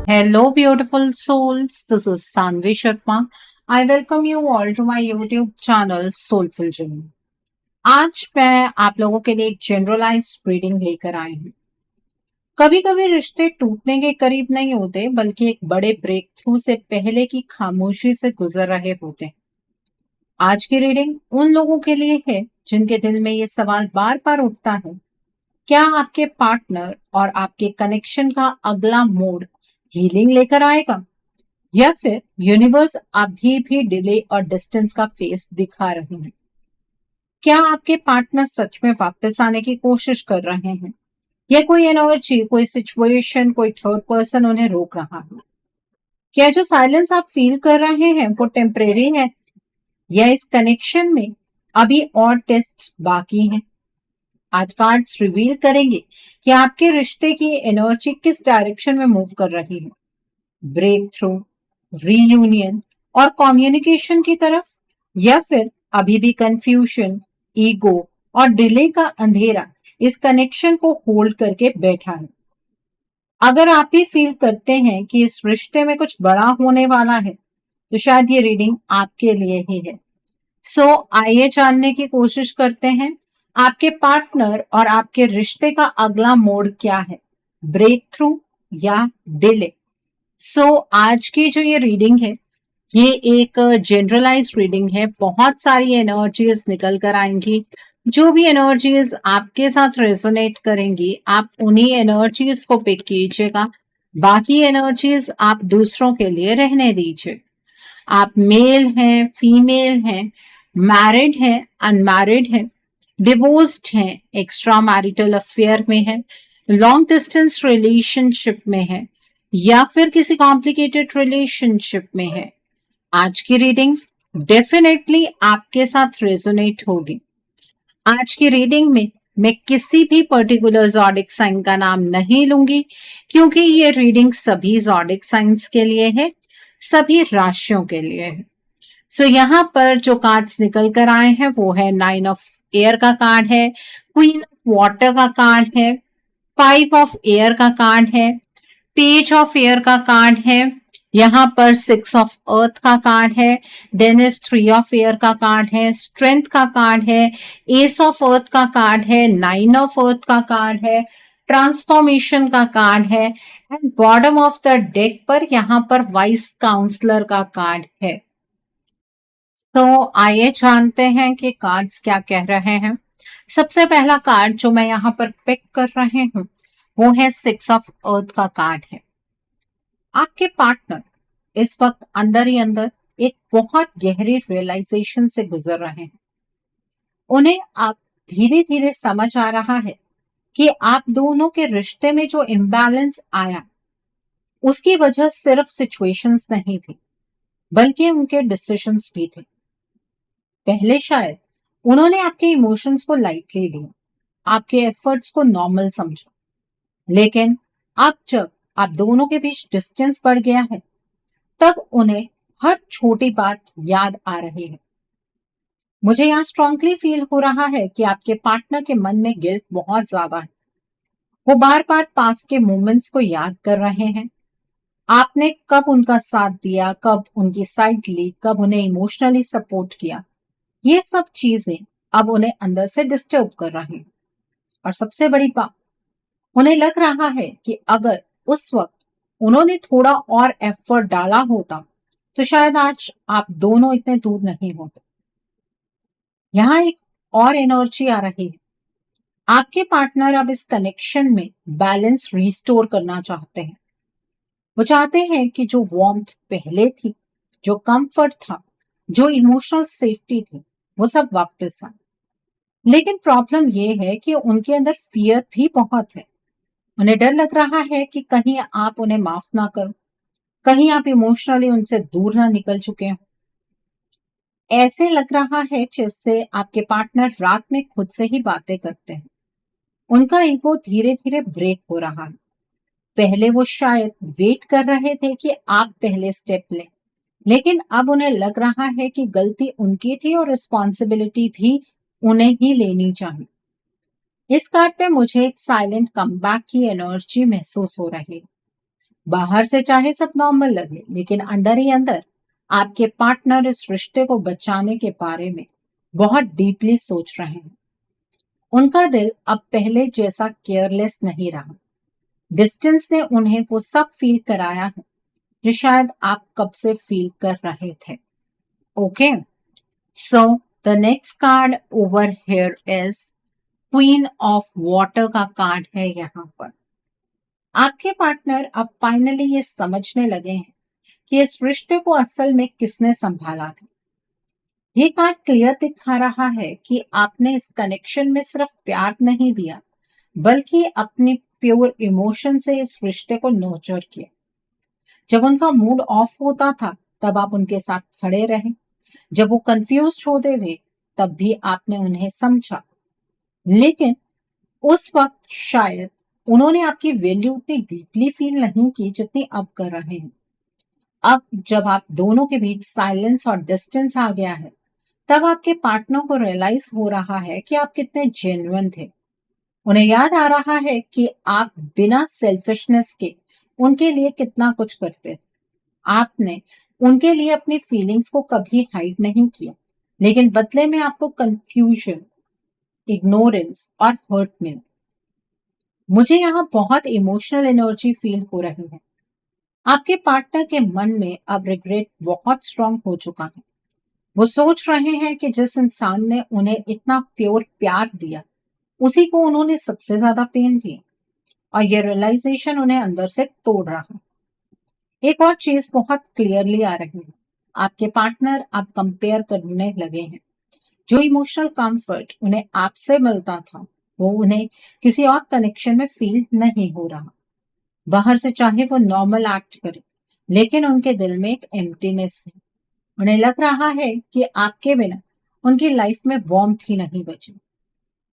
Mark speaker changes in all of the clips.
Speaker 1: Hello, beautiful souls. This is Sanvi Sharma. I welcome you all to my YouTube channel Soulful Journey. आज मैं आप लोगों के लिए एक जनरलाइज रीडिंग लेकर आई हूँ। कभी कभी रिश्ते टूटने के करीब नहीं होते, बल्कि एक बड़े ब्रेक थ्रू से पहले की खामोशी से गुजर रहे होते हैं। आज की रीडिंग उन लोगों के लिए है जिनके दिल में ये सवाल बार बार उठता है, क्या आपके पार्टनर और आपके कनेक्शन का अगला मोड़ हीलिंग लेकर आएगा, या फिर यूनिवर्स अभी भी डिले और डिस्टेंस का फेस दिखा रहे हैं। क्या आपके पार्टनर सच में वापस आने की कोशिश कर रहे हैं, या कोई एनर्जी, कोई सिचुएशन, कोई थर्ड पर्सन उन्हें रोक रहा है? क्या जो साइलेंस आप फील कर रहे हैं वो टेम्परेरी है, या इस कनेक्शन में अभी और टेस्ट बाकी हैं? आज कार्ड्स रिवील करेंगे कि आपके रिश्ते की एनर्जी किस डायरेक्शन में मूव कर रही है, ब्रेक थ्रू, रीयूनियन और कम्युनिकेशन की तरफ, या फिर अभी भी कंफ्यूजन, ईगो और डिले का अंधेरा इस कनेक्शन को होल्ड करके बैठा है। अगर आप भी फील करते हैं कि इस रिश्ते में कुछ बड़ा होने वाला है, तो शायद ये रीडिंग आपके लिए ही है। सो आइए जानने की कोशिश करते हैं, आपके पार्टनर और आपके रिश्ते का अगला मोड़ क्या है, ब्रेक थ्रू या डिले। आज की जो ये रीडिंग है, ये एक जनरलाइज रीडिंग है। बहुत सारी एनर्जीज निकल कर आएंगी। जो भी एनर्जीज आपके साथ रेजोनेट करेंगी, आप उन्हीं एनर्जीज को पिक कीजिएगा। बाकी एनर्जीज आप दूसरों के लिए रहने दीजिए। आप मेल हैं, फीमेल हैं, मैरिड हैं, अनमैरिड हैं, डिवोर्स्ड हैं, एक्स्ट्रा मैरिटल अफेयर में है, लॉन्ग डिस्टेंस रिलेशनशिप में है, या फिर किसी कॉम्प्लिकेटेड रिलेशनशिप में है, आज की रीडिंग डेफिनेटली आपके साथ रेजोनेट होगी। आज की रीडिंग में मैं किसी भी पर्टिकुलर ज़ोडिक साइन का नाम नहीं लूंगी, क्योंकि ये रीडिंग सभी ज़ोडिक साइंस के लिए है, सभी राशियों के लिए है। यहाँ पर जो कार्ड्स निकल कर आए हैं वो है 9 ऑफ एयर का कार्ड है, क्वीन ऑफ वाटर का कार्ड है, 5 ऑफ एयर का कार्ड है, पेज ऑफ एयर का कार्ड है, यहाँ पर 6 ऑफ अर्थ का कार्ड है, देन इज 3 ऑफ एयर का कार्ड है, स्ट्रेंथ का कार्ड है, एस ऑफ अर्थ का कार्ड है, 9 ऑफ अर्थ का कार्ड है, ट्रांसफॉर्मेशन का कार्ड है, and bottom of the deck पर यहाँ पर वाइस काउंसलर का कार्ड है। आइए जानते हैं कि कार्ड्स क्या कह रहे हैं। सबसे पहला कार्ड जो मैं यहाँ पर पिक कर रहे हूँ वो है 6 ऑफ अर्थ का कार्ड है। आपके पार्टनर इस वक्त अंदर ही अंदर एक बहुत गहरी रियलाइजेशन से गुजर रहे हैं। उन्हें अब धीरे धीरे समझ आ रहा है कि आप दोनों के रिश्ते में जो इम्बैलेंस आया उसकी वजह सिर्फ सिचुएशंस नहीं थी, बल्कि उनके डिसीजंस भी थे। पहले शायद उन्होंने आपके इमोशंस को लाइटली लिया, आपके एफर्ट्स को नॉर्मल समझा, लेकिन अब जब आप दोनों के बीच डिस्टेंस बढ़ गया है, तब उन्हें हर छोटी बात याद आ रही है। मुझे यहाँ स्ट्रांगली फील हो रहा है कि आपके पार्टनर के मन में गिल्ट बहुत ज्यादा है। वो बार बार पास के मोमेंट्स को याद कर रहे हैं। आपने कब उनका साथ दिया, कब उनकी साइड ली, कब उन्हें इमोशनली सपोर्ट किया, ये सब चीजें अब उन्हें अंदर से डिस्टर्ब कर रही हैं। और सबसे बड़ी बात, उन्हें लग रहा है कि अगर उस वक्त उन्होंने थोड़ा और एफर्ट डाला होता तो शायद आज आप दोनों इतने दूर नहीं होते। यहाँ एक और एनर्जी आ रही है। आपके पार्टनर अब इस कनेक्शन में बैलेंस रिस्टोर करना चाहते हैं। वो चाहते हैं कि जो वार्मथ पहले थी, जो कंफर्ट था, जो इमोशनल सेफ्टी थी, वो सब वापस आए। लेकिन प्रॉब्लम ये है कि उनके अंदर फियर भी बहुत है। उन्हें डर लग रहा है कि कहीं आप उन्हें माफ ना करो, कहीं आप इमोशनली उनसे दूर ना निकल चुके हो। ऐसे लग रहा है जैसे आपके पार्टनर रात में खुद से ही बातें करते हैं। उनका ईगो धीरे धीरे ब्रेक हो रहा है। पहले वो शायद वेट कर रहे थे कि आप पहले स्टेप लें, लेकिन अब उन्हें लग रहा है कि गलती उनकी थी और रिस्पॉन्सिबिलिटी भी उन्हें ही लेनी चाहिए। इस कार्ड पे मुझे एक साइलेंट कमबैक की एनर्जी महसूस हो रही है। बाहर से चाहे सब नॉर्मल लगे, लेकिन अंदर ही अंदर आपके पार्टनर इस रिश्ते को बचाने के बारे में बहुत डीपली सोच रहे हैं। उनका दिल अब पहले जैसा केयरलेस नहीं रहा। डिस्टेंस ने उन्हें वो सब फील कराया है जो शायद आप कब से फील कर रहे थे। Okay, so the next card over here is queen of water का कार्ड है यहाँ पर। आपके पार्टनर अब फाइनली ये समझने लगे हैं कि इस रिश्ते को असल में किसने संभाला था। ये कार्ड क्लियर दिखा रहा है कि आपने इस कनेक्शन में सिर्फ प्यार नहीं दिया, बल्कि अपने प्योर इमोशन से इस रिश्ते को नर्चर किया। जब उनका मूड ऑफ होता था तब आप उनके साथ खड़े रहे, जब वो कंफ्यूज होते थे तब भी आपने उन्हें समझा। लेकिन उस वक्त शायद उन्होंने आपकी वैल्यू उतनी डीपली फील नहीं की जितनी अब कर रहे हैं। अब जब आप दोनों के बीच साइलेंस और डिस्टेंस आ गया है, तब आपके पार्टनर को रियलाइज हो रहा है कि आप कितने जेन्युइन थे। उन्हें याद आ रहा है कि आप बिना सेल्फिशनेस के उनके लिए कितना कुछ करते थे। आपने उनके लिए अपनी फीलिंग्स को कभी हाइड नहीं किया, लेकिन बदले में आपको कंफ्यूजन, इग्नोरेंस और हर्ट मिला। मुझे यहाँ बहुत इमोशनल एनर्जी फील हो रही है। आपके पार्टनर के मन में अब रिग्रेट बहुत स्ट्रांग हो चुका है। वो सोच रहे हैं कि जिस इंसान ने उन्हें इतना प्योर प्यार दिया, उसी को उन्होंने सबसे ज्यादा पेन दिया, और ये रियलाइजेशन उन्हें अंदर से तोड़ रहा है। एक और चीज बहुत क्लियरली आ रही है, आपके पार्टनर अब कंपेयर करने लगे हैं। जो इमोशनल कंफर्ट उन्हें आपसे मिलता था, वो उन्हें किसी और कनेक्शन में फील नहीं हो रहा। बाहर से चाहे वो नॉर्मल एक्ट करे, लेकिन उनके दिल में एक एम्प्टीनेस है। उन्हें लग रहा है कि आपके बिना उनकी लाइफ में वार्मथ ही नहीं बची।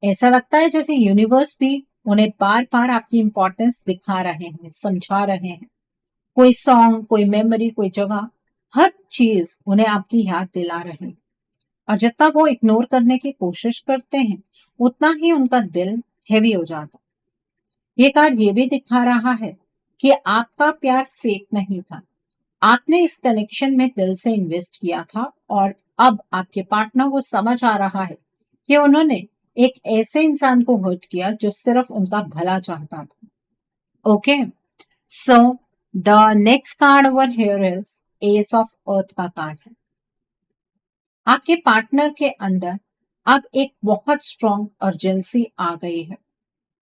Speaker 1: ऐसा लगता है जैसे यूनिवर्स भी उन्हें बार बार आपकी इंपॉर्टेंस दिखा रहे हैं, समझा रहे हैं। कोई सॉन्ग, कोई मेमोरी, कोई जगह, हर चीज उन्हें आपकी याद दिला रही है। और जितना वो इग्नोर करने की कोशिश करते हैं, उतना ही उनका दिल हैवी हो जाता है। ये कार्ड ये भी दिखा रहा है कि आपका प्यार फेक नहीं था। आपने इस कनेक्शन में दिल से इन्वेस्ट किया था, और अब आपके पार्टनर को समझ आ रहा है कि उन्होंने एक ऐसे इंसान को हर्ट किया जो सिर्फ उनका भला चाहता था। Okay, so the next card over here is S of earth का कार्ड है। आपके पार्टनर के अंदर अब एक बहुत स्ट्रॉन्ग अर्जेंसी आ गई है।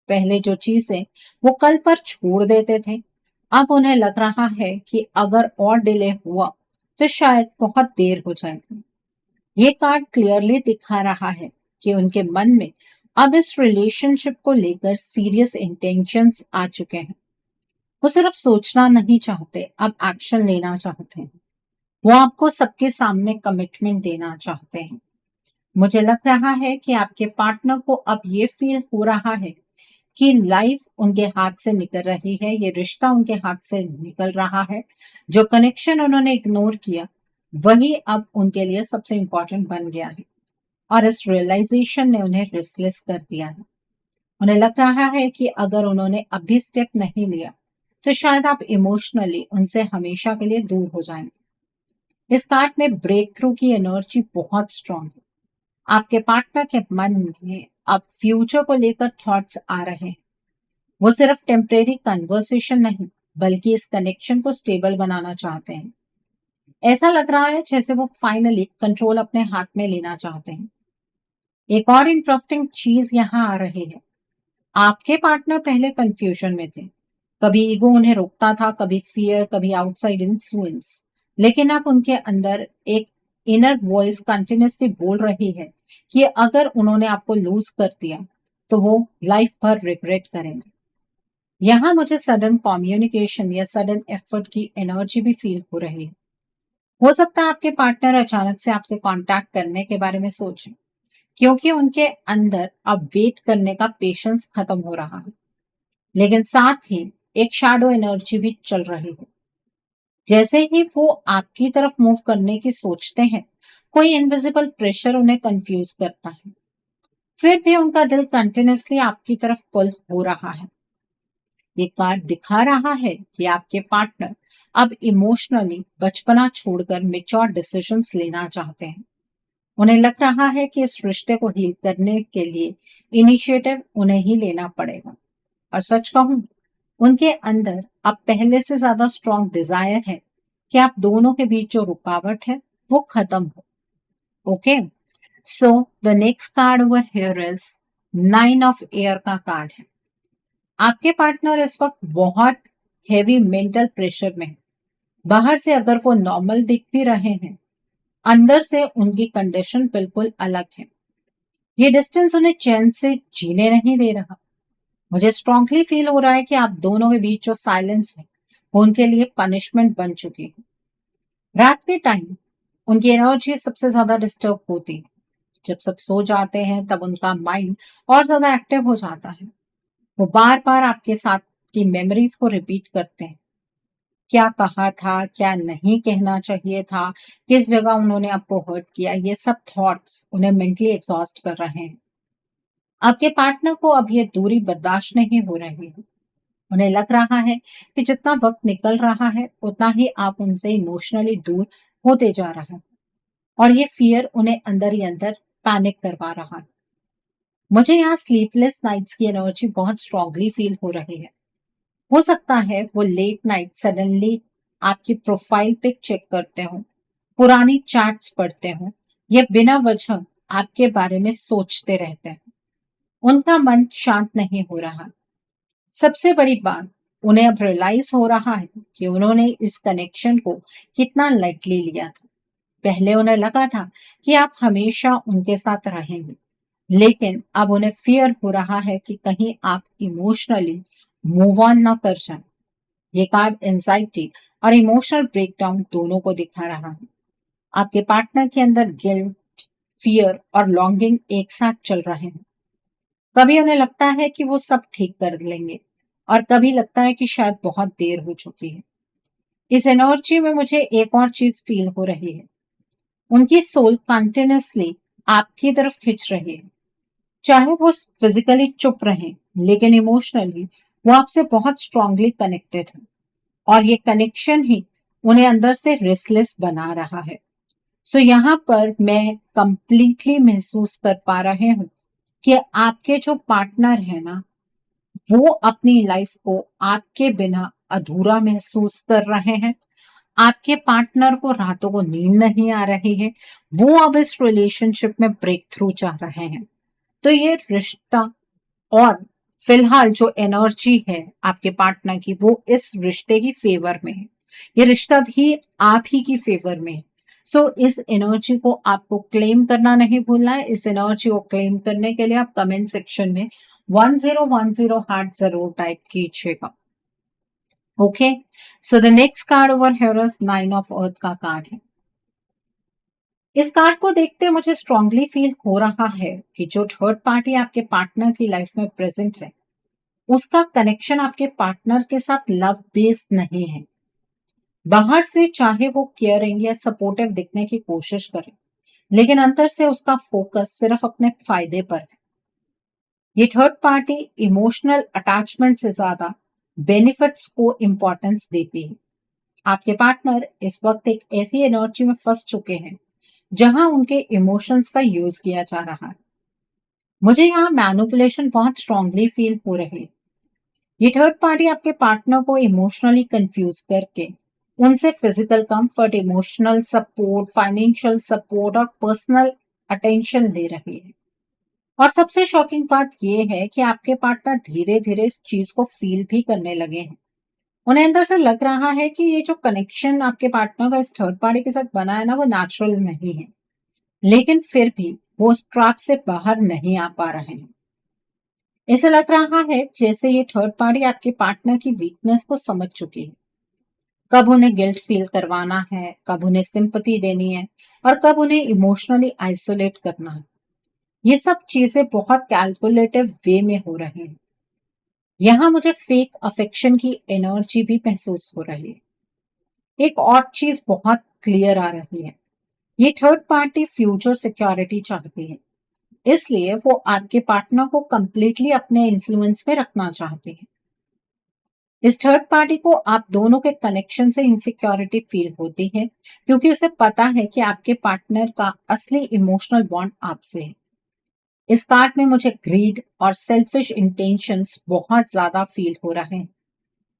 Speaker 1: पहले जो चीजें वो कल पर छोड़ देते थे, अब उन्हें लग रहा है कि अगर और डिले हुआ तो शायद बहुत देर हो जाएगी। ये कार्ड क्लियरली दिखा रहा है कि उनके मन में अब इस रिलेशनशिप को लेकर सीरियस इंटेंशंस आ चुके हैं। वो सिर्फ सोचना नहीं चाहते, अब एक्शन लेना चाहते हैं। वो आपको सबके सामने कमिटमेंट देना चाहते हैं। मुझे लग रहा है कि आपके पार्टनर को अब ये फील हो रहा है कि लाइफ उनके हाथ से निकल रही है, ये रिश्ता उनके हाथ से निकल रहा है। जो कनेक्शन उन्होंने इग्नोर किया, वही अब उनके लिए सबसे इंपॉर्टेंट बन गया है। और इस रियलाइजेशन ने उन्हें रेस्टलेस कर दिया है। उन्हें लग रहा है कि अगर उन्होंने अभी स्टेप नहीं लिया, तो शायद आप इमोशनली उनसे हमेशा के लिए दूर हो जाएंगे। इस कार्ड में ब्रेक थ्रू की एनर्जी बहुत स्ट्रांग है। आपके पार्टनर के मन में अब फ्यूचर को लेकर थॉट्स आ रहे हैं। वो सिर्फ टेम्परेरी कन्वर्सेशन नहीं, बल्कि इस कनेक्शन को स्टेबल बनाना चाहते हैं। ऐसा लग रहा है जैसे वो फाइनली कंट्रोल अपने हाथ में लेना चाहते हैं। एक और इंटरेस्टिंग चीज यहाँ आ रही है, आपके पार्टनर पहले कंफ्यूजन में थे। कभी ईगो उन्हें रोकता था, कभी फियर, कभी आउटसाइड इन्फ्लुएंस। लेकिन अब उनके अंदर एक इनर वॉइस कंटिन्यूसली बोल रही है कि अगर उन्होंने आपको लूज कर दिया, तो वो लाइफ भर रिग्रेट करेंगे। यहाँ मुझे सडन कम्युनिकेशन या सडन एफर्ट की एनर्जी भी फील हो रही है। हो सकता है आपके पार्टनर अचानक से आपसे कांटेक्ट करने के बारे में सोचें, क्योंकि उनके अंदर अब वेट करने का पेशेंस खत्म हो रहा है। लेकिन साथ ही एक शैडो एनर्जी भी चल रही है। जैसे ही वो आपकी तरफ मूव करने की सोचते हैं, कोई इनविजिबल प्रेशर उन्हें कंफ्यूज करता है। फिर भी उनका दिल कंटिन्यूसली आपकी तरफ पुल हो रहा है। ये कार्ड दिखा रहा है कि आपके पार्टनर अब इमोशनली बचपना छोड़कर मेच्योर डिसीजंस लेना चाहते हैं। उन्हें लग रहा है कि इस रिश्ते को हील करने के लिए इनिशिएटिव उन्हें ही लेना पड़ेगा। और सच कहूं, उनके अंदर अब पहले से ज्यादा स्ट्रॉन्ग डिजायर है कि आप दोनों के बीच जो रुकावट है वो खत्म हो। Okay, so the next card over here is 9 of air का कार्ड है। आपके पार्टनर इस वक्त बहुत हेवी मेंटल प्रेशर में है। बाहर से अगर वो नॉर्मल दिख भी रहे हैं, अंदर से उनकी कंडीशन बिल्कुल अलग है। ये डिस्टेंस उन्हें चैन से जीने नहीं दे रहा। मुझे स्ट्रांगली फील हो रहा है कि आप दोनों के बीच जो साइलेंस है वो उनके लिए पनिशमेंट बन चुकी है। रात के टाइम उनकी एनर्जी सबसे ज्यादा डिस्टर्ब होती है। जब सब सो जाते हैं तब उनका माइंड और ज्यादा एक्टिव हो जाता है। वो बार बार आपके साथ की मेमोरीज को रिपीट करते हैं। क्या कहा था, क्या नहीं कहना चाहिए था, किस जगह उन्होंने आपको हर्ट किया, ये सब थॉट्स उन्हें मेंटली एग्जॉस्ट कर रहे हैं। आपके पार्टनर को अब ये दूरी बर्दाश्त नहीं हो रही है। उन्हें लग रहा है कि जितना वक्त निकल रहा है उतना ही आप उनसे इमोशनली दूर होते जा रहे हैं, और ये फियर उन्हें अंदर ही अंदर पैनिक करवा रहा है। मुझे यहाँ स्लीपलेस नाइट्स की एनर्जी बहुत स्ट्रांगली फील हो रही है। हो सकता है वो लेट नाइट सडनली आपकी प्रोफाइल पिक चेक करते हो, पुरानी चैट्स पढ़ते हो, या बिना वजह आपके बारे में सोचते रहते हैं। उनका मन शांत नहीं हो रहा। सबसे बड़ी बात, उन्हें अब रियलाइज हो रहा है कि उन्होंने इस कनेक्शन को कितना लाइटली लिया था। पहले उन्हें लगा था कि आप हमेशा उनके साथ रहेंगे, लेकिन अब उन्हें फियर हो रहा है कि कहीं आप इमोशनली मूव ऑन ना कर जाएं। ये कार्ड एंजाइटी और इमोशनल ब्रेकडाउन दोनों को दिखा रहा है। आपके पार्टनर के अंदर गिल्ट, फियर और लॉन्गिंग एक साथ चल रहे हैं। कभी उन्हें लगता है कि वो सब ठीक कर लेंगे, और कभी लगता है कि शायद बहुत देर हो चुकी है। इस एनर्जी में मुझे एक और चीज फील हो रही है। उनकी सोल कंटिन्यूअसली आपकी तरफ खिंच रही है। चाहे वो फिजिकली चुप रहे, लेकिन इमोशनली वो आपसे बहुत स्ट्रांगली कनेक्टेड है, और ये कनेक्शन ही उन्हें अंदर से रेस्टलेस बना रहा है। सो यहाँ पर मैं कंप्लीटली महसूस कर पा रहे हूँ कि आपके जो पार्टनर है ना, वो अपनी लाइफ को आपके बिना अधूरा महसूस कर रहे हैं। आपके पार्टनर को रातों को नींद नहीं आ रही है। वो अब इस रिलेशनशिप में ब्रेक थ्रू चाह रहे हैं। तो ये रिश्ता, और फिलहाल जो एनर्जी है आपके पार्टनर की, वो इस रिश्ते की फेवर में है। ये रिश्ता भी आप ही की फेवर में है। सो इस एनर्जी को आपको क्लेम करना नहीं भूलना है। इस एनर्जी को क्लेम करने के लिए आप कमेंट सेक्शन में 1010 हार्ट जरूर टाइप कीजिएगा। Okay, so the next card over here is 9 of earth का कार्ड है। इस कार्ड को देखते मुझे स्ट्रांगली फील हो रहा है कि जो थर्ड पार्टी आपके पार्टनर की लाइफ में प्रेजेंट है, उसका कनेक्शन आपके पार्टनर के साथ लव बेस्ड नहीं है। बाहर से चाहे वो केयरिंग या सपोर्टिव दिखने की कोशिश करे, लेकिन अंदर से उसका फोकस सिर्फ अपने फायदे पर है। ये थर्ड पार्टी इमोशनल अटैचमेंट से ज्यादा बेनिफिट्स को इंपॉर्टेंस देती है। आपके पार्टनर इस वक्त एक ऐसी एनर्जी में फंस चुके हैं जहां उनके इमोशंस का यूज किया जा रहा है। मुझे यहाँ मैनिपुलेशन बहुत स्ट्रांगली फील हो रही है। ये थर्ड पार्टी आपके पार्टनर को इमोशनली कंफ्यूज करके उनसे physical comfort, emotional support, financial support और पर्सनल अटेंशन ले रही है। और सबसे शॉकिंग बात यह है कि आपके पार्टनर धीरे धीरे इस चीज को फील भी करने लगे हैं। उन्हें अंदर से लग रहा है कि ये जो कनेक्शन आपके पार्टनर का इस थर्ड पार्टी के साथ बना है ना, वो नेचुरल नहीं है, लेकिन फिर भी वो उस ट्रैप से बाहर नहीं आ पा रहे हैं। ऐसा लग रहा है जैसे ये थर्ड पार्टी आपके पार्टनर की वीकनेस को समझ चुकी है। कब उन्हें गिल्ट फील करवाना है, कब उन्हें सिंपैथी देनी है, और कब उन्हें इमोशनली आइसोलेट करना है। ये सब चीजें बहुत कैलकुलेटिव वे में हो रही हैं। यहाँ मुझे फेक अफेक्शन की एनर्जी भी महसूस हो रही है। एक और चीज बहुत क्लियर आ रही है, ये थर्ड पार्टी फ्यूचर सिक्योरिटी चाहती है, इसलिए वो आपके पार्टनर को कंप्लीटली अपने इन्फ्लुएंस में रखना चाहती है। इस थर्ड पार्टी को आप दोनों के कनेक्शन से इनसिक्योरिटी फील होती है क्योंकि उसे पता है कि आपके पार्टनर का असली इमोशनल बॉन्ड आपसे है। इस कार्ड में मुझे ग्रीड और सेल्फिश इंटेंशंस बहुत ज्यादा फील हो रहे हैं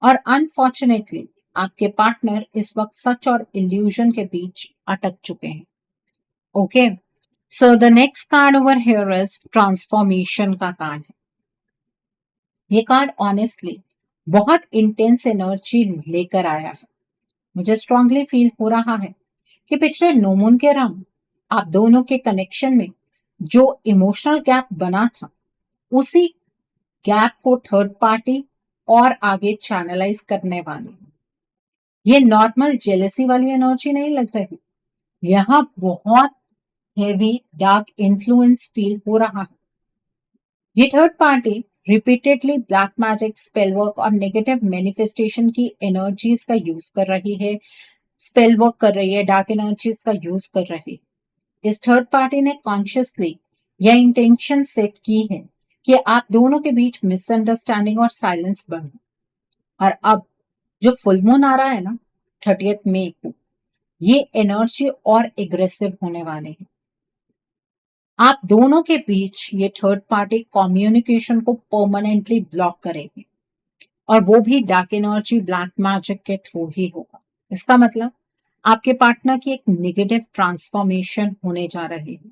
Speaker 1: और अनफॉर्चुनेटली आपके पार्टनर इस वक्त सच और इल्यूजन के बीच अटक चुके हैं। Okay, so the next card over here is transformation का कार्ड है। ये कार्ड ऑनेस्टली बहुत इंटेंस एनर्जी लेकर आया है। मुझे स्ट्रांगली फील हो रहा है कि पिछले नोमून के राउंड आप दोनों के कनेक्शन में जो इमोशनल गैप बना था, उसी गैप को थर्ड पार्टी और आगे चैनलाइज करने वाले हैं। ये नॉर्मल जेलसी वाली एनर्जी नहीं लग रही, यहाँ बहुत हेवी डार्क इन्फ्लुएंस फील हो रहा है। ये third party repeatedly black magic, spell work और नेगेटिव मैनिफेस्टेशन की एनर्जीज का यूज कर रही है, स्पेल वर्क कर रही है, डार्क एनर्जीज का यूज कर रही है। इस थर्ड पार्टी ने कॉन्शियसली यह इंटेंशन सेट की है कि आप दोनों के बीच मिसअंडरस्टैंडिंग और साइलेंस बढ़े। और अब जो फुल मून आ रहा है ना 30 मई को, ये एनर्जी और एग्रेसिव होने वाले हैं। आप दोनों के बीच ये थर्ड पार्टी कम्युनिकेशन को परमानेंटली ब्लॉक करेगी और वो भी डार्क एनर्जी ब्लैक मैजिक के थ्रू ही होगा। इसका मतलब आपके पार्टनर की एक नेगेटिव ट्रांसफॉर्मेशन होने जा रही है।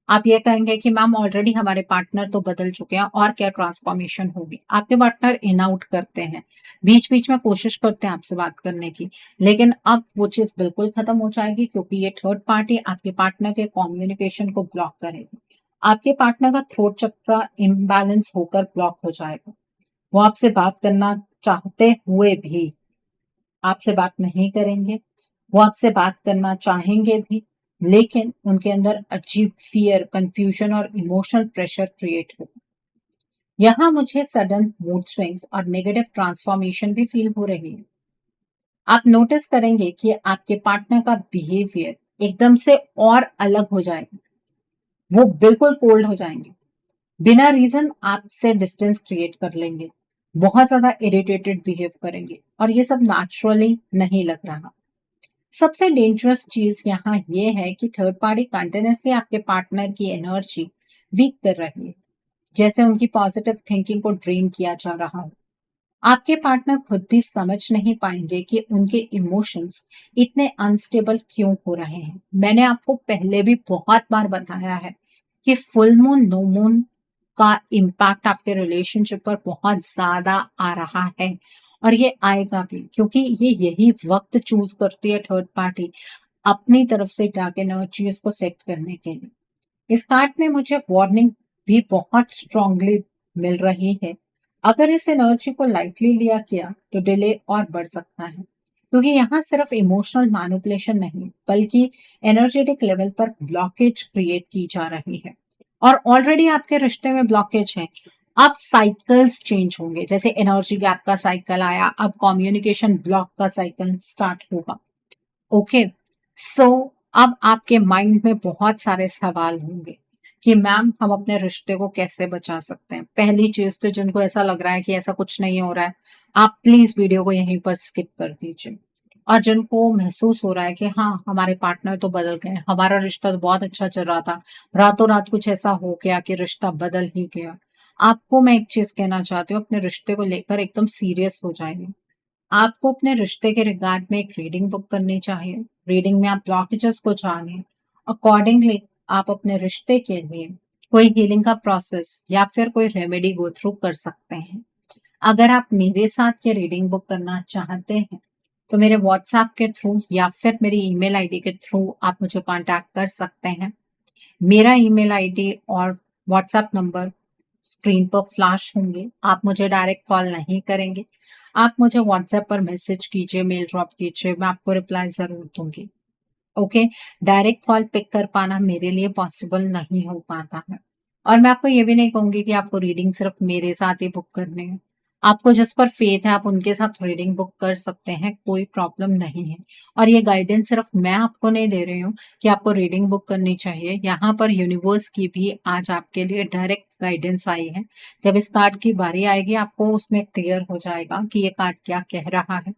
Speaker 1: आप ये कहेंगे कि मैम ऑलरेडी हमारे पार्टनर तो बदल चुके हैं और क्या ट्रांसफॉर्मेशन होगी। आपके पार्टनर इन आउट करते हैं, बीच बीच में कोशिश करते हैं आपसे बात करने की, लेकिन अब वो चीज बिल्कुल खत्म हो जाएगी क्योंकि ये थर्ड पार्टी आपके पार्टनर के कम्युनिकेशन को ब्लॉक करेगी। आपके पार्टनर का थ्रोट चक्र इम्बैलेंस होकर ब्लॉक हो जाएगा। वो आपसे बात करना चाहते हुए भी आपसे बात नहीं करेंगे, वो आपसे बात करना चाहेंगे भी, लेकिन उनके अंदर अजीब फियर, कंफ्यूजन और इमोशनल प्रेशर क्रिएट होगा। यहाँ मुझे सडन मूड स्विंग्स और नेगेटिव ट्रांसफॉर्मेशन भी फील हो रही है। आप नोटिस करेंगे कि आपके पार्टनर का बिहेवियर एकदम से और अलग हो जाएगा। वो बिल्कुल कोल्ड हो जाएंगे, बिना रीजन आपसे डिस्टेंस क्रिएट कर लेंगे, बहुत ज्यादा इरिटेटेड बिहेव करेंगे और ये सब नेचुरली नहीं लग रहा। सबसे डेंजरस चीज यहाँ ये है कि थर्ड पार्टी कंटिन्यूसली आपके पार्टनर की एनर्जी वीक कर रही है, जैसे उनकी पॉजिटिव थिंकिंग को ड्रेन किया जा रहा हो। आपके पार्टनर खुद भी समझ नहीं पाएंगे कि उनके इमोशंस इतने अनस्टेबल क्यों हो रहे हैं। मैंने आपको पहले भी बहुत बार बताया है कि फुल मून, नो मून का इम्पैक्ट आपके रिलेशनशिप पर बहुत ज्यादा आ रहा है और ये आएगा भी, क्योंकि ये यही वक्त चूज करती है थर्ड पार्टी अपनी तरफ से डार्क एनर्जीज को सेट करने के लिए। इस कार्ड में मुझे वार्निंग भी बहुत स्ट्रांगली मिल रही है। अगर इस एनर्जी को लाइटली लिया किया तो डिले और बढ़ सकता है, क्योंकि यहाँ सिर्फ इमोशनल मैनिपुलेशन नहीं बल्कि एनर्जेटिक लेवल पर ब्लॉकेज क्रिएट की जा रही है और ऑलरेडी आपके रिश्ते में ब्लॉकेज है। अब साइकिल्स चेंज होंगे, जैसे एनर्जी गैप का साइकिल आया, अब कम्युनिकेशन ब्लॉक का साइकिल स्टार्ट होगा। ओके, सो अब आपके माइंड में बहुत सारे सवाल होंगे कि मैम हम अपने रिश्ते को कैसे बचा सकते हैं। पहली चीज तो जिनको ऐसा लग रहा है कि ऐसा कुछ नहीं हो रहा है, आप प्लीज वीडियो को यहीं पर स्किप कर दीजिए। और जिनको महसूस हो रहा है कि हाँ हमारे पार्टनर तो बदल गए, हमारा रिश्ता तो बहुत अच्छा चल रहा था, रातों रात कुछ ऐसा हो गया कि रिश्ता बदल ही गया, आपको मैं एक चीज कहना चाहती हूँ, अपने रिश्ते को लेकर एकदम सीरियस हो जाइए। आपको अपने रिश्ते के रिगार्ड में एक रीडिंग बुक करनी चाहिए। रीडिंग में आप ब्लॉकेजेस को जानिए, अकॉर्डिंगली आप अपने रिश्ते के लिए कोई हीलिंग का प्रोसेस या फिर कोई रेमेडी गो थ्रू कर सकते हैं। अगर आप मेरे साथ ये रीडिंग बुक करना चाहते हैं तो मेरे व्हाट्सएप के थ्रू या फिर मेरी ईमेल आईडी के थ्रू आप मुझे कांटेक्ट कर सकते हैं। मेरा ईमेल आईडी और व्हाट्सएप नंबर स्क्रीन पर फ्लैश होंगे। आप मुझे डायरेक्ट कॉल नहीं करेंगे, आप मुझे व्हाट्सएप पर मैसेज कीजिए, मेल ड्रॉप कीजिए, मैं आपको रिप्लाई जरूर दूंगी। ओके, डायरेक्ट कॉल पिक कर पाना मेरे लिए पॉसिबल नहीं हो पाता है और मैं आपको ये भी नहीं कहूंगी कि आपको रीडिंग सिर्फ मेरे साथ ही बुक करनी है। आपको जिस पर फेथ है आप उनके साथ रीडिंग बुक कर सकते हैं, कोई प्रॉब्लम नहीं है। और ये गाइडेंस सिर्फ मैं आपको नहीं दे रही हूँ कि आपको रीडिंग बुक करनी चाहिए। यहाँ पर यूनिवर्स की भी आज आपके लिए डायरेक्ट गाइडेंस आई है। जब इस कार्ड की बारी आएगी आपको उसमें क्लियर हो जाएगा कि ये कार्ड क्या कह रहा है।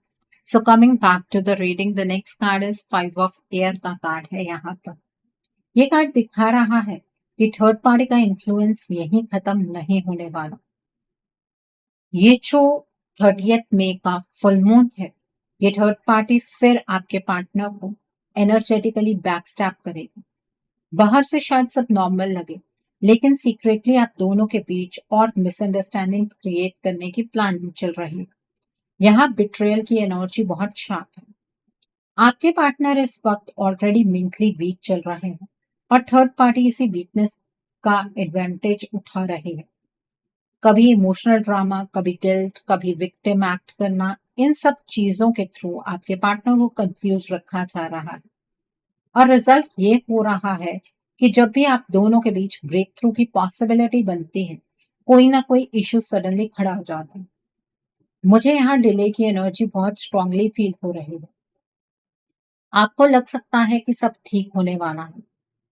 Speaker 1: So coming back to the reading, the next card is 5 of air का कार्ड है यहाँ पर। ये कार्ड दिखा रहा है कि थर्ड पार्टी का इन्फ्लुएंस यहीं खत्म नहीं होने वाला। ये जो 30th मई का फुल मून है, ये थर्ड पार्टी फिर आपके पार्टनर को एनर्जेटिकली बैकस्टैप करेगी। बाहर से शायद सब नॉर्मल लगे, लेकिन सीक्रेटली आप दोनों के बीच और मिसअंडरस्टैंडिंग क्रिएट करने की प्लानिंग चल रही है। यहाँ बिट्रेयल की एनर्जी बहुत शार्प है। आपके पार्टनर इस वक्त ऑलरेडी मेंटली वीक चल रहे हैं और थर्ड पार्टी इसी वीकनेस का एडवांटेज उठा रही है। कभी इमोशनल ड्रामा, कभी गिल्ट, कभी विक्टिम एक्ट करना, इन सब चीजों के थ्रू आपके पार्टनर को कंफ्यूज रखा जा रहा है। और रिजल्ट ये हो रहा है कि जब भी आप दोनों के बीच ब्रेक थ्रू की पॉसिबिलिटी बनती है, कोई ना कोई इश्यू सडनली खड़ा हो जाता है। मुझे यहाँ डिले की एनर्जी बहुत स्ट्रांगली फील हो रही है। आपको लग सकता है कि सब ठीक होने वाला है,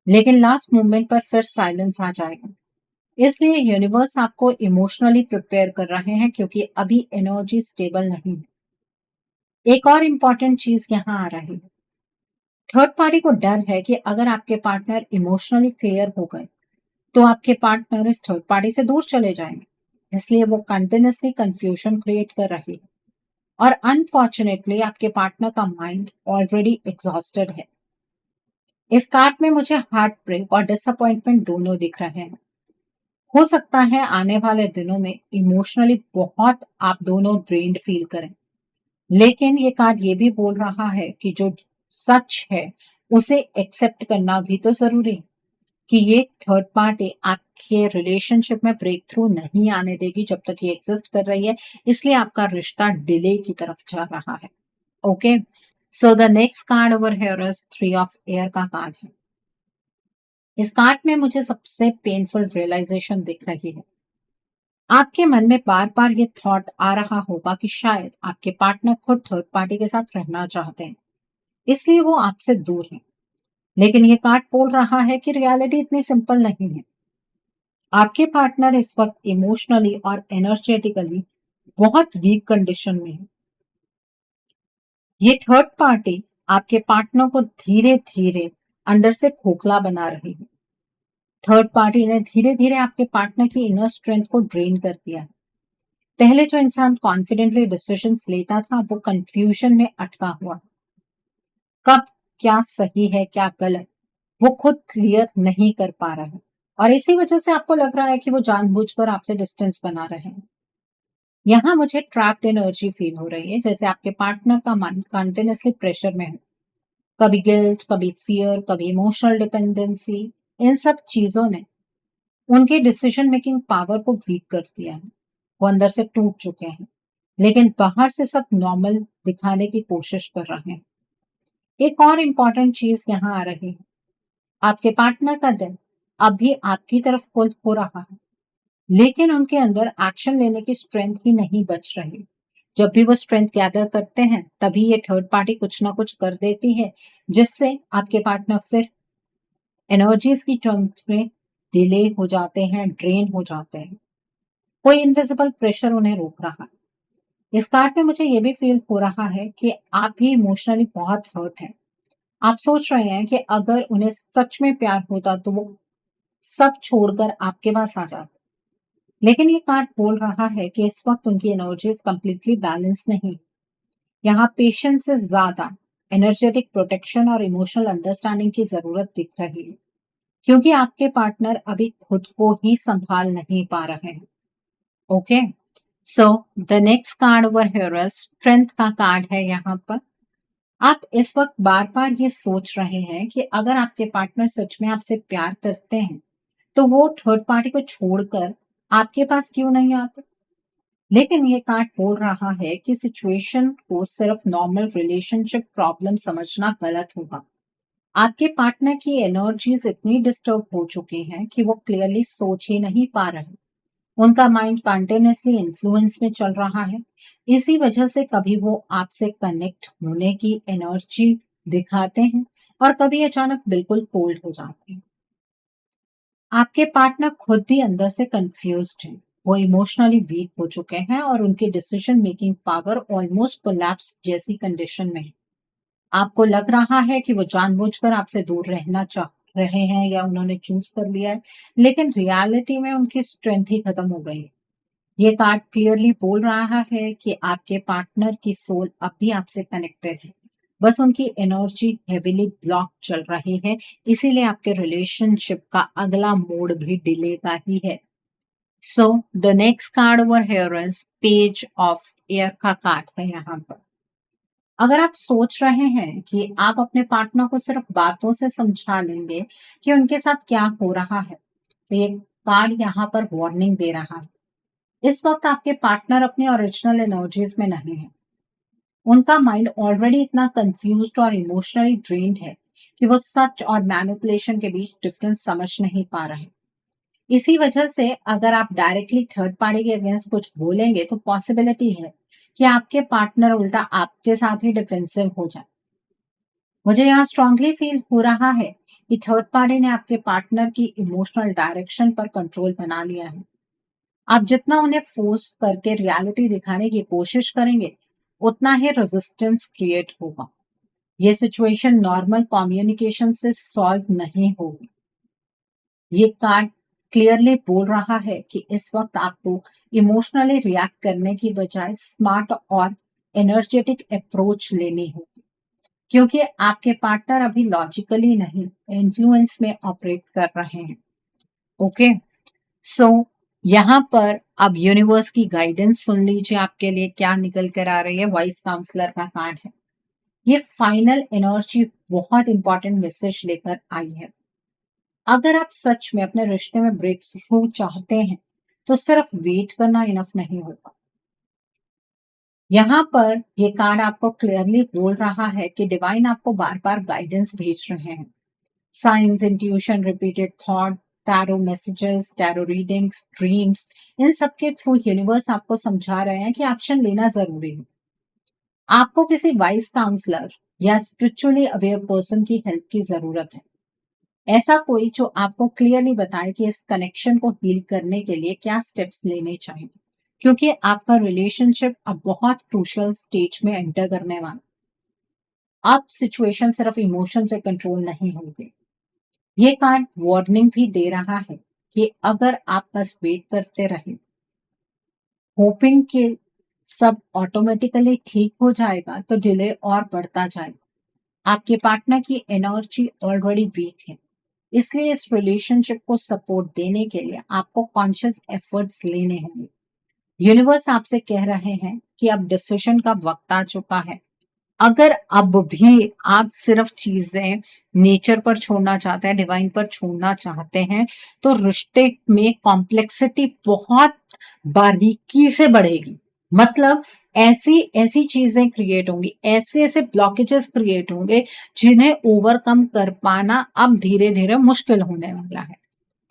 Speaker 1: लेकिन लास्ट मोमेंट पर फिर साइलेंस आ जाएगा। इसलिए यूनिवर्स आपको इमोशनली प्रिपेयर कर रहे हैं क्योंकि अभी एनर्जी स्टेबल नहीं है। एक और इम्पॉर्टेंट चीज यहाँ आ रही है। थर्ड पार्टी को डर है कि अगर आपके पार्टनर इमोशनली क्लियर हो गए तो आपके पार्टनर इस थर्ड पार्टी से दूर चले जाएंगे। इसलिए वो कंटिन्यूसली कंफ्यूजन क्रिएट कर रही है। और अनफॉर्चुनेटली आपके पार्टनर का माइंड ऑलरेडी एग्जॉस्टेड है। इस कार्ड में मुझे हार्ट ब्रेक और डिसअपॉइंटमेंट दोनों दिख रहे हैं। हो सकता है आने वाले दिनों में इमोशनली बहुत आप दोनों ड्रेन्ड फील करें, लेकिन ये कार्ड ये भी बोल रहा है कि जो सच है उसे एक्सेप्ट करना भी तो जरूरी है कि ये थर्ड पार्टी आपके रिलेशनशिप में ब्रेक थ्रू नहीं आने देगी जब तक ये एग्जिस्ट कर रही है। इसलिए आपका रिश्ता डिले की तरफ जा रहा है। Okay, so the next card over here is 3 of air का कार्ड है। इस कार्ड में मुझे सबसे पेनफुल रियलाइजेशन दिख रही है। आपके मन में बार बार ये थॉट आ रहा होगा कि शायद आपके पार्टनर खुद थर्ड पार्टी के साथ रहना चाहते हैं, इसलिए वो आपसे दूर हैं। लेकिन ये कार्ड बोल रहा है कि रियलिटी इतनी सिंपल नहीं है। आपके पार्टनर इस वक्त इमोशनली और एनर्जेटिकली बहुत वीक कंडीशन में है। ये थर्ड पार्टी आपके पार्टनर को धीरे धीरे अंदर से खोखला बना रही है। थर्ड पार्टी ने धीरे धीरे आपके पार्टनर की इनर स्ट्रेंथ को ड्रेन कर दिया है। पहले जो इंसान कॉन्फिडेंटली डिसीजंस लेता था वो कंफ्यूजन में अटका हुआ। कब क्या सही है क्या गलत वो खुद क्लियर नहीं कर पा रहा है और इसी वजह से आपको लग रहा है कि वो जानबूझकर आपसे डिस्टेंस बना रहे हैं। यहाँ मुझे ट्रैप्ड एनर्जी फील हो रही है, जैसे आपके पार्टनर का माइंड कंटिन्यूसली प्रेशर में है। कभी गिल्ट, कभी फियर, कभी इमोशनल डिपेंडेंसी, इन सब चीजों ने उनके डिसीजन मेकिंग पावर को वीक कर दिया है। वो अंदर से टूट चुके हैं, लेकिन बाहर से सब नॉर्मल दिखाने की कोशिश कर रहे हैं। एक और इम्पॉर्टेंट चीज यहाँ आ रही है। आपके पार्टनर का दिल अब भी आपकी तरफ पुल हो रहा है, लेकिन उनके अंदर एक्शन लेने की स्ट्रेंथ ही नहीं बच रही। जब भी वो स्ट्रेंथ गैदर करते हैं तभी ये थर्ड पार्टी कुछ ना कुछ कर देती है, जिससे आपके पार्टनर फिर एनर्जीज की टर्म्स में डिले हो जाते हैं, ड्रेन हो जाते हैं। कोई इनविजिबल प्रेशर उन्हें रोक रहा है। इस कार्ड में मुझे ये भी फील हो रहा है कि आप भी इमोशनली बहुत हर्ट हैं। आप सोच रहे हैं कि अगर उन्हें सच में प्यार होता तो वो सब छोड़कर आपके पास आ जाते। लेकिन ये कार्ड बोल रहा है कि इस वक्त उनकी एनर्जीज कंप्लीटली बैलेंस नहीं। यहाँ पेशेंस से ज्यादा एनर्जेटिक प्रोटेक्शन और इमोशनल अंडरस्टैंडिंग की जरूरत दिख रही है, क्योंकि आपके पार्टनर अभी खुद को ही संभाल नहीं पा रहे हैं। Okay, so the next card over here is strength का कार्ड है। यहाँ पर आप इस वक्त बार बार ये सोच रहे हैं कि अगर आपके पार्टनर सच में आपसे प्यार करते हैं तो वो थर्ड पार्टी को छोड़कर आपके पास क्यों नहीं आते। लेकिन ये कार्ड बोल रहा है कि सिचुएशन को सिर्फ नॉर्मल रिलेशनशिप प्रॉब्लम समझना गलत होगा। आपके पार्टनर की एनर्जीज इतनी डिस्टर्ब हो चुकी हैं कि वो क्लियरली सोच ही नहीं पा रहे। उनका माइंड कंटिन्यूअसली इन्फ्लुएंस में चल रहा है। इसी वजह से कभी वो आपसे कनेक्ट होने की एनर्जी दिखाते हैं और कभी अचानक बिल्कुल कोल्ड हो जाते हैं। आपके पार्टनर खुद भी अंदर से कंफ्यूज्ड हैं। वो इमोशनली वीक हो चुके हैं और उनकी decision making power almost collapse जैसी कंडीशन में है। आपको लग रहा है कि वो जानबूझकर आपसे दूर रहना चाह रहे हैं या उन्होंने चूज कर लिया है, लेकिन रियलिटी में उनकी स्ट्रेंथ ही खत्म हो गई है। ये कार्ड क्लियरली बोल रहा है कि आपके पार्टनर की सोल अब भी आपसे कनेक्टेड है, बस उनकी एनर्जी हेवीली ब्लॉक चल रही है। इसीलिए आपके रिलेशनशिप का अगला मोड भी डिले का ही है। So the next card over here is page of air का कार्ड है यहाँ पर। अगर आप सोच रहे हैं कि आप अपने पार्टनर को सिर्फ बातों से समझा लेंगे कि उनके साथ क्या हो रहा है, तो ये कार्ड यहाँ पर वार्निंग दे रहा है। इस वक्त आपके पार्टनर अपनी ओरिजिनल एनर्जीज में नहीं है। उनका माइंड ऑलरेडी इतना कंफ्यूज्ड और इमोशनली ड्रेन्ड है कि वो सच और मैनिपुलेशन के बीच डिफरेंस समझ नहीं पा रहे। इसी वजह से अगर आप डायरेक्टली थर्ड पार्टी के अगेंस्ट कुछ बोलेंगे तो पॉसिबिलिटी है कि आपके पार्टनर उल्टा आपके साथ ही डिफेंसिव हो जाए। मुझे यहाँ स्ट्रांगली फील हो रहा है कि थर्ड पार्टी ने आपके पार्टनर की इमोशनल डायरेक्शन पर कंट्रोल बना लिया है। आप जितना उन्हें फोर्स करके रियलिटी दिखाने की कोशिश करेंगे, उतना ही रेजिस्टेंस क्रिएट होगा। ये सिचुएशन नॉर्मल कम्युनिकेशन से सॉल्व नहीं होगी। ये कार्ड क्लियरली बोल रहा है कि इस वक्त आपको इमोशनली रिएक्ट करने की बजाय स्मार्ट और एनर्जेटिक अप्रोच लेनी होगी, क्योंकि आपके पार्टनर अभी लॉजिकली नहीं, इन्फ्लुएंस में ऑपरेट कर रहे हैं। ओके, सो यहाँ पर अब यूनिवर्स की गाइडेंस सुन लीजिए, आपके लिए क्या निकल कर आ रही है। वाइस काउंसलर का कार्ड है। ये फाइनल एनर्जी बहुत इंपॉर्टेंट मैसेज लेकर आई है। अगर आप सच में अपने रिश्ते में ब्रेक थ्रू चाहते हैं, तो सिर्फ वेट करना इनफ नहीं होगा। यहाँ पर ये कार्ड आपको क्लियरली बोल रहा है कि डिवाइन आपको बार बार गाइडेंस भेज रहे हैं। Science, intuition, repeated thought, tarot messages, tarot readings, dreams, इन सब के थ्रू यूनिवर्स आपको समझा रहे हैं कि एक्शन लेना जरूरी है। आपको किसी वाइस काउंसलर या स्पिरिचुअली अवेयर पर्सन की हेल्प की जरूरत है। ऐसा कोई जो आपको क्लियरली बताए कि इस कनेक्शन को हील करने के लिए क्या स्टेप्स लेने चाहिए, क्योंकि आपका रिलेशनशिप अब बहुत क्रूशियल स्टेज में एंटर करने वाला। अब सिचुएशन सिर्फ इमोशन से कंट्रोल नहीं होगी। ये कार्ड वार्निंग भी दे रहा है कि अगर आप बस वेट करते रहे, होपिंग कि सब ऑटोमेटिकली ठीक हो जाएगा, तो डिले और बढ़ता जाएगा। आपके पार्टनर की एनर्जी ऑलरेडी वीक है, इसलिए इस रिलेशनशिप को सपोर्ट देने के लिए आपको कॉन्शियस एफर्ट्स लेने होंगे। यूनिवर्स आपसे कह रहे हैं कि अब डिसीजन का वक्त आ चुका है। अगर अब भी आप सिर्फ चीजें नेचर पर छोड़ना चाहते हैं, डिवाइन पर छोड़ना चाहते हैं, तो रिश्ते में कॉम्प्लेक्सिटी बहुत बारीकी से बढ़ेगी। मतलब ऐसी ऐसी चीजें क्रिएट होंगी, ऐसे ऐसे ब्लॉकेजेस क्रिएट होंगे जिन्हें ओवरकम कर पाना अब धीरे धीरे मुश्किल होने वाला है।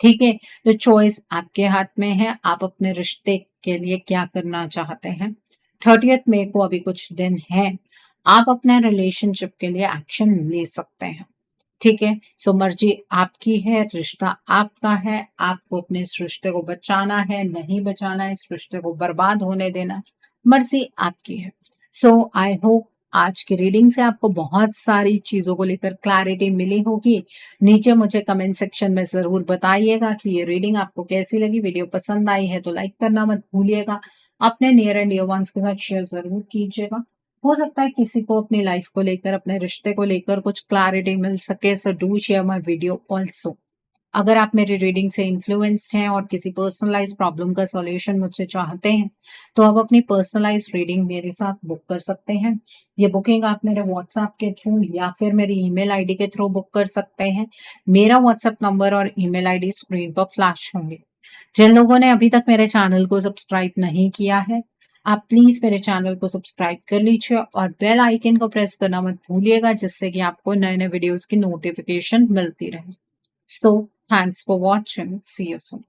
Speaker 1: ठीक है, तो चॉइस आपके हाथ में है। आप अपने रिश्ते के लिए क्या करना चाहते हैं। 30 मई को अभी कुछ दिन है, आप अपने रिलेशनशिप के लिए एक्शन ले सकते हैं। ठीक है, सो मर्जी आपकी है, रिश्ता आपका है। आपको अपने इस रिश्ते को बचाना है, नहीं बचाना है, इस रिश्ते को बर्बाद होने देना है, मर्जी आपकी है। सो आई होप आज की रीडिंग से आपको बहुत सारी चीजों को लेकर क्लैरिटी मिली होगी। नीचे मुझे कमेंट सेक्शन में जरूर बताइएगा कि ये रीडिंग आपको कैसी लगी। वीडियो पसंद आई है तो लाइक करना मत भूलिएगा। अपने नियर एंड डियर वंस के साथ शेयर जरूर कीजिएगा। हो सकता है किसी को अपनी लाइफ को लेकर, अपने रिश्ते को लेकर कुछ क्लैरिटी मिल सके। So do share my video also. अगर आप मेरी रीडिंग से इन्फ्लुएंस्ड हैं और किसी पर्सनलाइज प्रॉब्लम का सॉल्यूशन मुझसे चाहते हैं, तो आप अपनी पर्सनलाइज रीडिंग मेरे साथ बुक कर सकते हैं। ये बुकिंग आप मेरे व्हाट्सएप के थ्रू या फिर मेरी ईमेल आईडी के थ्रू बुक कर सकते हैं। मेरा व्हाट्सएप नंबर और ईमेल आईडी स्क्रीन पर फ्लैश होंगे। जिन लोगों ने अभी तक मेरे चैनल को सब्सक्राइब नहीं किया है, आप प्लीज मेरे चैनल को सब्सक्राइब कर लीजिए और बेल आइकन को प्रेस करना मत भूलिएगा, जिससे कि आपको नए नए वीडियोस की नोटिफिकेशन मिलती रहे। So thanks for watching, see you soon.